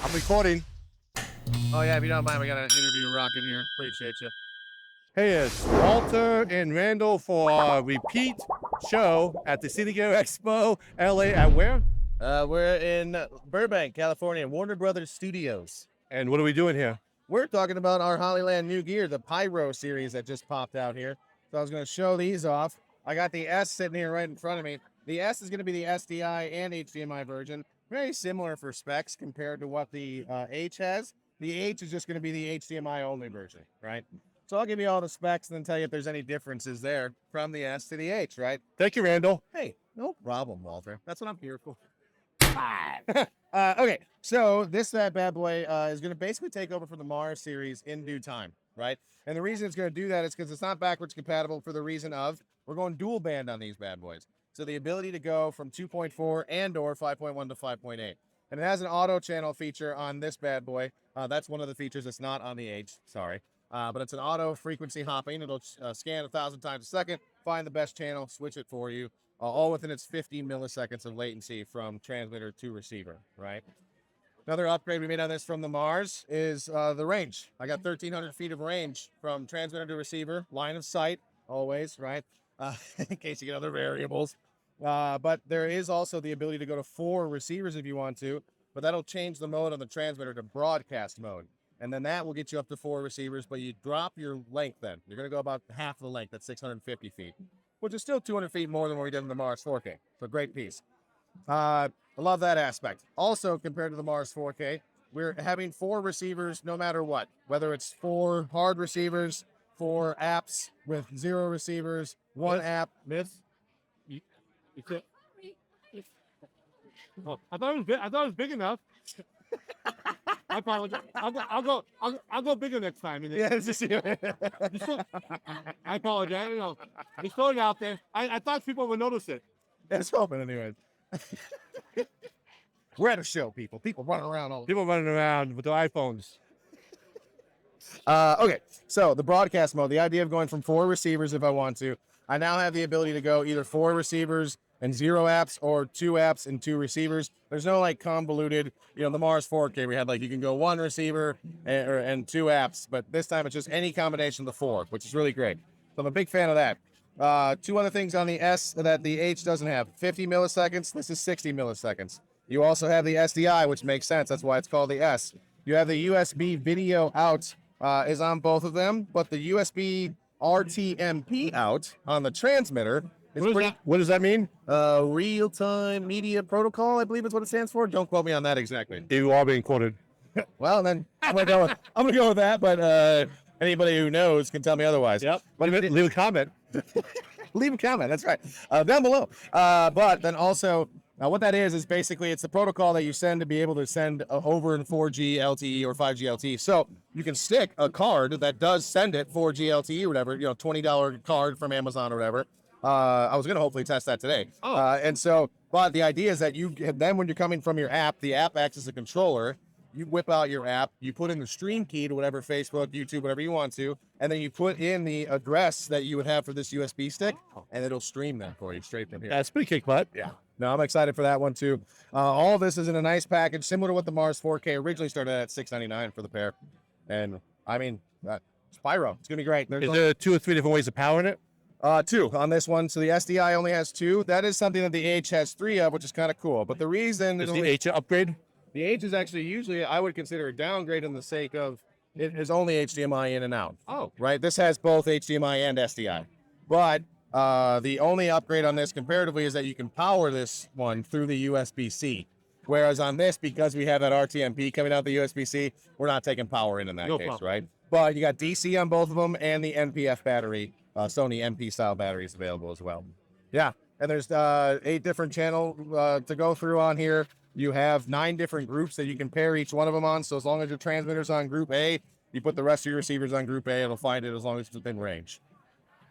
I'm recording. Oh yeah, if you don't mind, we got an interview rocking here. Appreciate you. Hey, it's Walter and Randall for a repeat show at the Cine Gear Expo, LA. At where? We're in Burbank, California, Warner Brothers Studios. And what are we doing here? We're talking about our Hollyland new gear, the Pyro Series that just popped out here. So I was going to show these off. I got the S sitting here right in front of me. The S is going to be the SDI and HDMI version. Very similar for specs compared to what the H has. The H is just going to be the HDMI only version, right? So I'll give you all the specs and then tell you if there's any differences there from the S to the H, right? Thank you, Randall. Hey, no problem, Walter. That's what I'm here for. Okay, so this bad boy is going to basically take over for the Mars series in due time, right? And the reason it's going to do that is because it's not backwards compatible for the reason of we're going dual band on these bad boys. So the ability to go from 2.4 and or 5.1 to 5.8. And it has an auto channel feature on this bad boy. That's one of the features that's not on the H, sorry. But it's an auto frequency hopping. It'll scan 1,000 times a second, find the best channel, switch it for you, all within its 50 milliseconds of latency from transmitter to receiver, right? Another upgrade we made on this from the Mars is the range. I got 1,300 feet of range from transmitter to receiver, line of sight, always, right? In case you get other variables. But there is also the ability to go to 4 receivers if you want to, but that'll change the mode on the transmitter to broadcast mode. And then that will get you up to 4 receivers, but you drop your length then. You're going to go about half the length, that's 650 feet, which is still 200 feet more than what we did in the Mars 4K. So great piece. I love that aspect. Also, compared to the Mars 4K, we're having 4 receivers no matter what, whether it's 4 hard receivers, 4 apps with 0 receivers, 1 app. Miss? Oh, I thought it was big enough. I apologize. I'll go bigger next time. Yeah, it's just I apologize. You know, just throw it out there. I thought people would notice it. It's open anyways. We're at a show, people. People running around all. People running around with their iPhones. Okay, so the broadcast mode, the idea of going from 4 receivers if I want to, I now have the ability to go either 4 receivers and 0 apps or 2 apps and 2 receivers. There's no like convoluted, the Mars 4K, we had like you can go 1 receiver and 2 apps, but this time it's just any combination of the 4, which is really great. So I'm a big fan of that. 2 other things on the S that the H doesn't have. 50 milliseconds, this is 60 milliseconds. You also have the SDI, which makes sense. That's why it's called the S. You have the USB video out is on both of them, but the USB RTMP out on the transmitter is What does that mean? real-time media protocol, I believe is what it stands for. Don't quote me on that exactly. You are being quoted. Well, then I'm gonna go with that, but anybody who knows can tell me otherwise. Yep. Leave a comment. Leave a comment. That's right. Down below. But then also, what that is basically it's the protocol that you send to be able to send over in 4G LTE or 5G LTE. So you can stick a card that does send it 4G LTE or whatever, $20 card from Amazon or whatever. I was going to hopefully test that today. But the idea is that then when you're coming from your app, the app acts as a controller. You whip out your app, you put in the stream key to whatever Facebook, YouTube, whatever you want to, and then you put in the address that you would have for this USB stick, and it'll stream that for you straight from here. That's pretty kick butt. Yeah. No, I'm excited for that one too. All of this is in a nice package, similar to what the Mars 4K originally started at $699 for the pair. And I mean, it's Pyro. It's gonna be great. Is there 2 or 3 different ways of powering it? 2 on this one. So the SDI only has 2. That is something that the H has 3 of, which is kind of cool. But the reason Is the H an upgrade? The H is actually usually I would consider a downgrade in the sake of it is only HDMI in and out. Oh, right. This has both HDMI and SDI, but the only upgrade on this comparatively is that you can power this one through the USB-C. Whereas on this, because we have that RTMP coming out the USB-C, we're not taking power in that case, problem. right? But you got DC on both of them and the NPF battery, Sony MP style batteries available as well. Yeah, and there's 8 different channels to go through on here. You have 9 different groups that you can pair each one of them on. So as long as your transmitter's on group A, you put the rest of your receivers on group A, it'll find it as long as it's within range.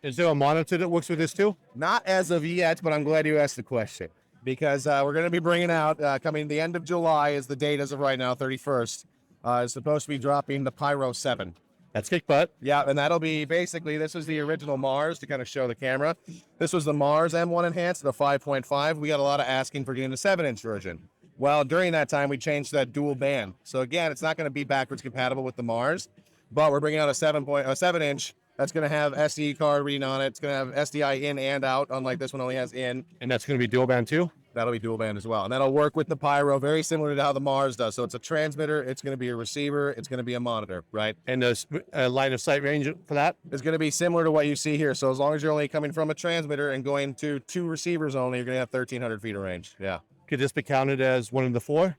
Is there a monitor that works with this too? Not as of yet, but I'm glad you asked the question because we're going to be bringing out, coming the end of July is the date as of right now, 31st. It's supposed to be dropping the Pyro 7. That's kick butt. Yeah, and that'll be basically, this was the original Mars to kind of show the camera. This was the Mars M1 Enhanced, the 5.5. We got a lot of asking for getting the 7-inch version. Well, during that time, we changed to that dual band. So again, it's not going to be backwards compatible with the Mars, but we're bringing out a 7-inch that's going to have SD card reading on it. It's going to have SDI in and out, unlike this one only has in. And that's going to be dual band too? That'll be dual band as well. And that'll work with the Pyro, very similar to how the Mars does. So it's a transmitter, it's going to be a receiver, it's going to be a monitor, right? And the line of sight range for that? It's going to be similar to what you see here. So as long as you're only coming from a transmitter and going to 2 receivers only, you're going to have 1,300 feet of range. Yeah. Could this be counted as one of the 4?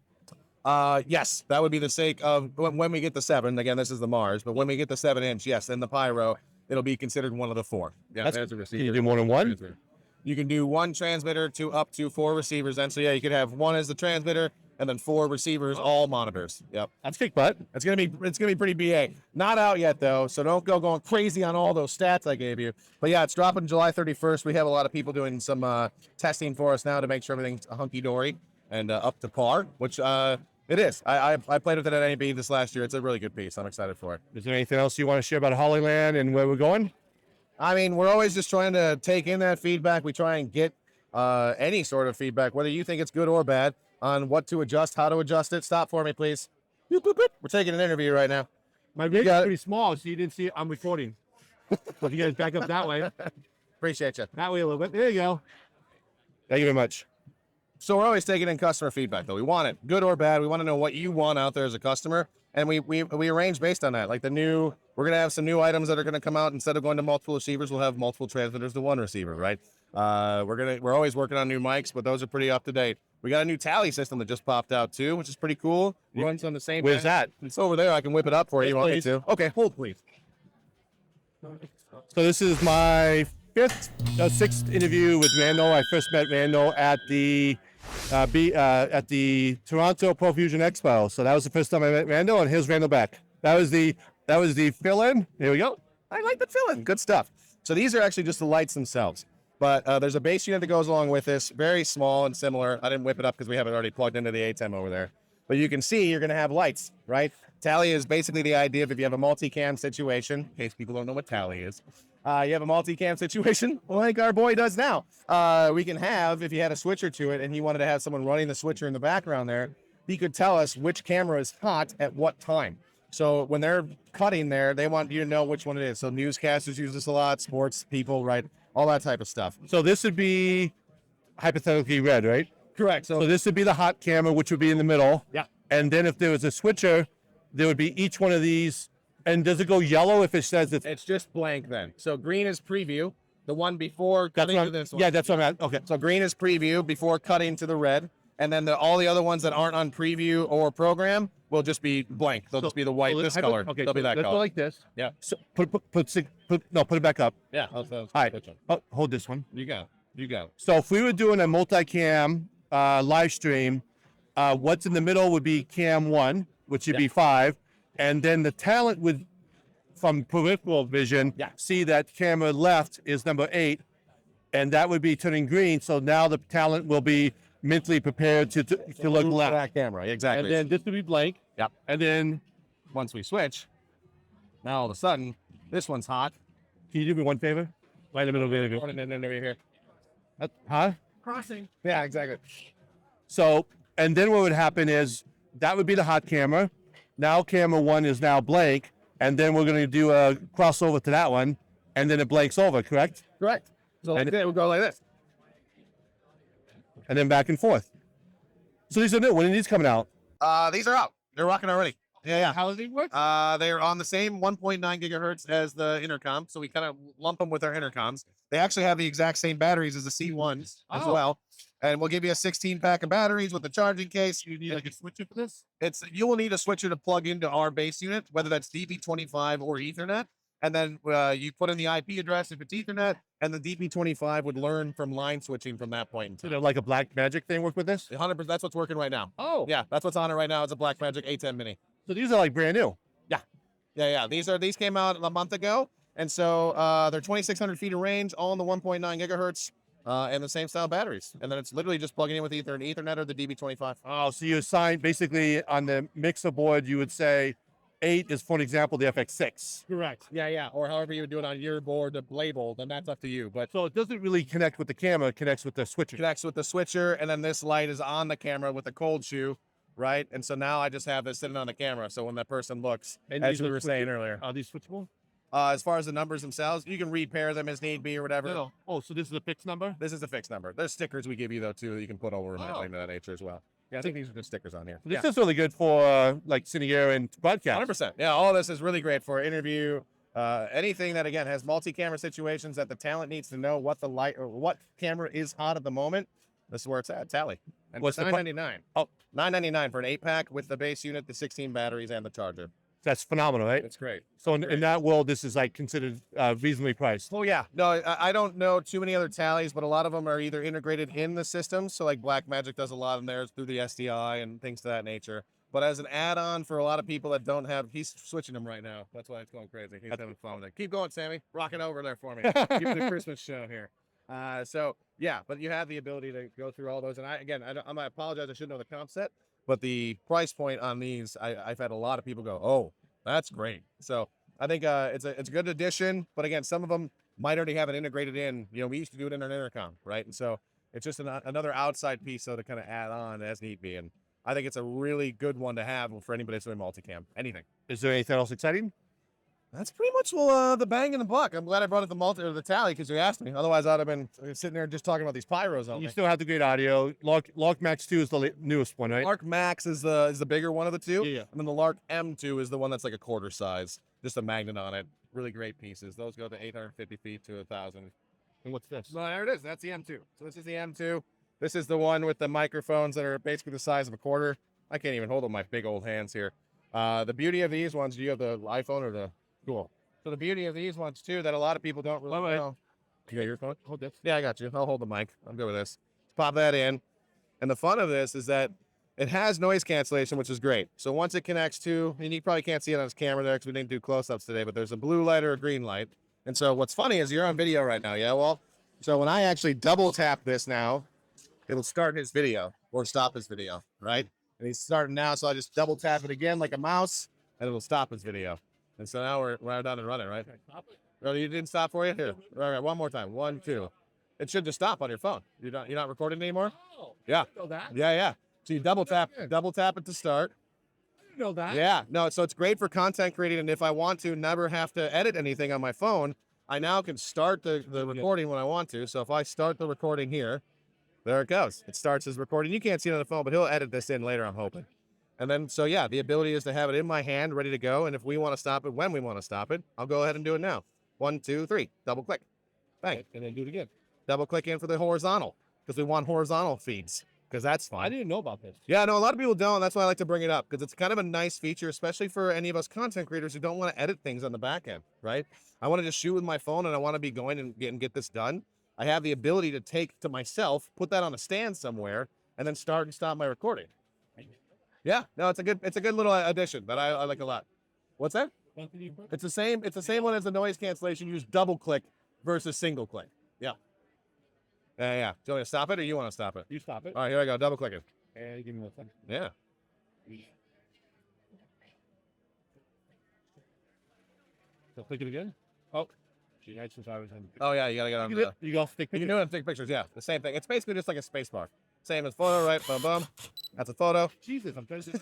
Yes, that would be the sake of when we get the 7. Again, this is the Mars, but when we get the 7-inch, yes, then the Pyro, it'll be considered one of the 4. Yeah, there's a receiver. Can you do more than one? You can do 1 transmitter to up to 4 receivers. Then, so yeah, you could have 1 as the transmitter and then 4 receivers, all monitors. Yep, that's kick butt. It's gonna be pretty BA. Not out yet though, so don't go going crazy on all those stats I gave you. But yeah, it's dropping July 31st. We have a lot of people doing some testing for us now to make sure everything's hunky dory and up to par, which it is. I played with it at NAB this last year. It's a really good piece. I'm excited for it. Is there anything else you want to share about Hollyland and where we're going? I mean, we're always just trying to take in that feedback. We try and get any sort of feedback, whether you think it's good or bad, on what to adjust, how to adjust it. Stop for me, please. Boop, boop, boop. We're taking an interview right now. My rig is pretty small, so you didn't see it. I'm recording. So if you guys back up that way. Appreciate you. That way a little bit. There you go. Thank you very much. So we're always taking in customer feedback, though. We want it, good or bad. We want to know what you want out there as a customer, and we arrange based on that. Like we're going to have some new items that are going to come out. Instead of going to multiple receivers, we'll have multiple transmitters to 1 receiver, right? We're always working on new mics, but those are pretty up to date. We got a new tally system that just popped out too, which is pretty cool. Runs on the same. Where's that? It's over there. I can whip it up for you. You want me to? Okay, hold please. So this is my 6th interview with Randall. I first met Randall at the Toronto Profusion Expo. So that was the first time I met Randall, and here's Randall back. That was the fill-in. Here we go. I like the fill-in. Good stuff. So these are actually just the lights themselves. But there's a base unit that goes along with this, very small and similar. I didn't whip it up because we have it already plugged into the ATEM over there. But you can see you're going to have lights, right? Tally is basically the idea of if you have a multicam situation, in case people don't know what tally is. You have a multicam situation like our boy does now. We can have, if you had a switcher to it and he wanted to have someone running the switcher in the background there, he could tell us which camera is hot at what time. So when they're cutting there, they want you to know which one it is. So newscasters use this a lot, sports people, right? All that type of stuff. So this would be hypothetically red, right? Correct. So this would be the hot camera, which would be in the middle. Yeah. And then if there was a switcher, there would be each one of these. And does it go yellow if it says it's just blank then? So green is preview. The one before cutting to this one. Yeah, that's what I'm at. Okay. So green is preview before cutting to the red. And then all the other ones that aren't on preview or program will just be blank. They'll just be the white, this color. Okay, they'll be that let's color. Go like this. Yeah. So put it back up. Yeah. All right. Oh, hold this one. You got it. So if we were doing a multicam live stream, what's in the middle would be cam 1, which would be 5. And then the talent would, from peripheral vision, see that camera left is number 8. And that would be turning green. So now the talent will be mentally prepared to look left. That camera, exactly. And then this would be blank. Yep. And then once we switch, now all of a sudden, this one's hot. Can you do me one favor? Right in the middle of the And then over here. Huh? Crossing. Yeah, exactly. So, and then what would happen is that would be the hot camera. Now camera 1 is now blank. And then we're going to do a crossover to that one. And then it blanks over, correct? Correct. So it would go like this. And then back and forth. So these are new. When are these coming out? These are out. They're rocking already. Yeah. How does it work? They're on the same 1.9 gigahertz as the intercom, so we kind of lump them with our intercoms. They actually have the exact same batteries as the C1s as well, and we'll give you a 16-pack of batteries with the charging case. You need like a switcher for this? You will need a switcher to plug into our base unit, whether that's DP25 or Ethernet, and then you put in the IP address if it's Ethernet, and the DP25 would learn from line switching from that point in time. So like a Black Magic thing work with this? 100%. That's what's working right now. Oh. Yeah, that's what's on it right now. It's a Black Magic A10 Mini. So these are like brand new. Yeah. These came out a month ago, and so they're 2,600 feet of range, all in the 1.9 gigahertz, and the same style batteries. And then it's literally just plugging in with either an Ethernet or the DB25. Oh, so you assign basically on the mixer board, you would say 8 is, for an example, the FX6. Correct. Yeah. Or however you would do it on your board to label, then that's up to you. But So it doesn't really connect with the camera, it connects with the switcher. connects with the switcher, and then this light is on the camera with the cold shoe, right? And so now I just have this sitting on the camera. So when that person looks, And as these we are were saying earlier, Are these switchable? as far as the numbers themselves, you can repair them as need be or whatever. No. Oh, so this is a fixed number? This is a fixed number. There's stickers we give you though too that you can put over them, things of that nature as well. Yeah, I think these are just stickers on here. This is really good for like Cine Gear and broadcast. 100%. Yeah, all this is really great for interview. Anything that again has multi-camera situations that the talent needs to know what the light or what camera is hot at the moment. This is where it's at. Tally. And What's the $9.99? Oh, $9.99 for an 8-pack with the base unit, the 16 batteries, and the charger. That's phenomenal, right? It's great. So in that world, this is like considered reasonably priced. Well, yeah. No, I don't know too many other tallies, but a lot of them are either integrated in the system. So like Blackmagic does a lot of theirs through the SDI and things to that nature. But as an add-on for a lot of people that don't have, he's switching them right now. That's why it's going crazy. He's having fun with it. Keep going, Sammy. Rock it over there for me. Give me the Christmas show here. So yeah, but you have the ability to go through all those. And I apologize. I should know the comp set, but the price point on these, I've had a lot of people go, oh, that's great. So I think it's a good addition. But again, some of them might already have it integrated in. You know, we used to do it in an intercom, right? And so it's just another outside piece, so to kind of add on as need be. And I think it's a really good one to have for anybody that's doing multicam. Anything. Is there anything else exciting? That's pretty much the bang in the buck. I'm glad I brought up the tally because you asked me. Otherwise, I'd have been sitting there just talking about these pyros. You still have the great audio. Lark Max 2 is the newest one, right? Lark Max is the bigger one of the two. Yeah. And then the Lark M2 is the one that's like a quarter size. Just a magnet on it. Really great pieces. Those go to 850 feet to 1,000. And what's this? No, there it is. That's the M2. So this is the M2. This is the one with the microphones that are basically the size of a quarter. I can't even hold them with my big old hands here. The beauty of these ones, do you have the iPhone or the Google? So the beauty of these ones too, that a lot of people don't really know. You got your phone? Hold this. Yeah, I got you. I'll hold the mic. I'm good with this. Pop that in. And the fun of this is that it has noise cancellation, which is great. So once it connects to, and you probably can't see it on his camera there because we didn't do close-ups today, but there's a blue light or a green light. And so what's funny is you're on video right now, yeah? Well, so when I actually double tap this now, it'll start his video or stop his video, right? And he's starting now, so I just double tap it again like a mouse, and it'll stop his video. And so now we're done and running, right? Oh, you didn't stop for you? Here. All right, one more time. 1, 2. It should just stop on your phone. You're not recording anymore? Oh, yeah. I know that. Yeah. So you double tap it to start. I didn't know that. Yeah. No, so it's great for content creating, and if I want to never have to edit anything on my phone, I now can start the recording when I want to. So if I start the recording here, there it goes. It starts his recording. You can't see it on the phone, but he'll edit this in later, I'm hoping. And then, so yeah, the ability is to have it in my hand, ready to go. And if we want to stop it, when we want to stop it, I'll go ahead and do it now. 1, 2, 3, double click. Bang. And then do it again. Double click in for the horizontal because we want horizontal feeds because that's fun. I didn't know about this. Yeah, no, a lot of people don't. That's why I like to bring it up because it's kind of a nice feature, especially for any of us content creators who don't want to edit things on the back end, right? I want to just shoot with my phone and I want to be going and get this done. I have the ability to take to myself, put that on a stand somewhere, and then start and stop my recording. Yeah, no, it's a good little addition that I like a lot. What's that? It's the same one as the noise cancellation. Use double click versus single click. Yeah. Yeah. Do you want to stop it or you want to stop it? You stop it. All right, here I go. Double click it. And give me 1 second. Yeah. So click it again. Oh. Gee, I since I was in. Oh yeah, you gotta get on. You go stick. You can do it and take pictures. Yeah, the same thing. It's basically just like a space bar. Same as photo, right? Boom, boom. That's a photo. Jesus, I'm trying to.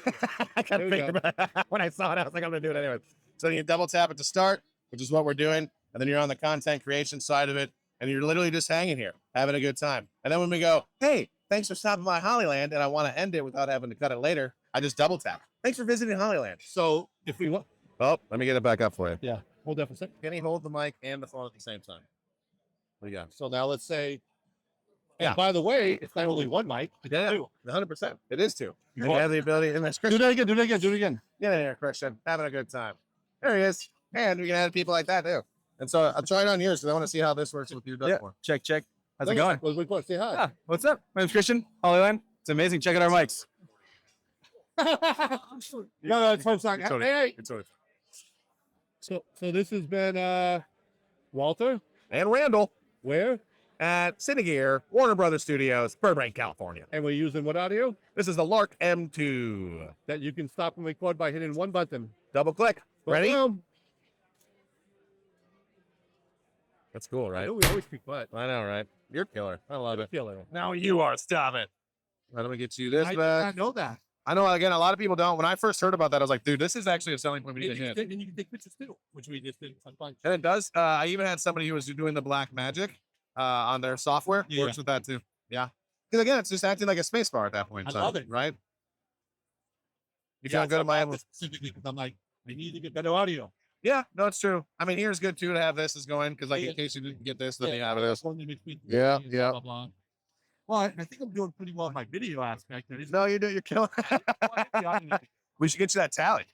I kind of figured when I saw it, I was like, I'm gonna do it anyway. So you double tap it to start, which is what we're doing, and then you're on the content creation side of it, and you're literally just hanging here, having a good time. And then when we go, hey, thanks for stopping by Hollyland, and I want to end it without having to cut it later, I just double tap. Thanks for visiting Hollyland. So if we want. Oh, let me get it back up for you. Yeah. Hold that for a second. Can he hold the mic and the phone at the same time? What do you got? So now let's say. Yeah. And by the way, it's not only one mic. It's two. 100%. It is two. And you have the ability. And that's Do Christian. that again. Do that again. Do it again. Get in here, Christian. Having a good time. There he is. And we can add people like that too. And so I'll try it on yours because I want to see how this works with your duck more. Check. How's it going? Let's say hi. Yeah. What's up? My name's Christian, Hollyland. It's amazing. Check out our mics. No, it's first time. Totally. Hey. It's totally. So this has been Walter And Randall. where at Cine Gear, Warner Brothers Studios, Burbank, California. And we're using what audio? This is the Lark M2. That you can stop and record by hitting one button. Double click. Ready? Boom. That's cool, I right? know we always speak butt. I know, right? You're killer. I love it. Killer. Now you are. Stop it. Let me get you this I did back. not know that. I know, again, a lot of people don't. When I first heard about that, I was like, dude, this is actually a selling point we need to hit. And you can take pictures too, which we just did a bunch. And it does. I even had somebody who was doing the black magic on their software. Yeah. Works with that too. Yeah. Because again, it's just acting like a space bar at that point. I love it. Right? You feeling good in my specifically because I'm like, I need to get better audio. Yeah, no, it's true. I mean, here's good too to have this as going because, like, in case you didn't get this, then you have this. Yeah, yeah. Blah, blah, blah. Well, I think I'm doing pretty well in my video aspect. No, you're killing. We should get you that tally.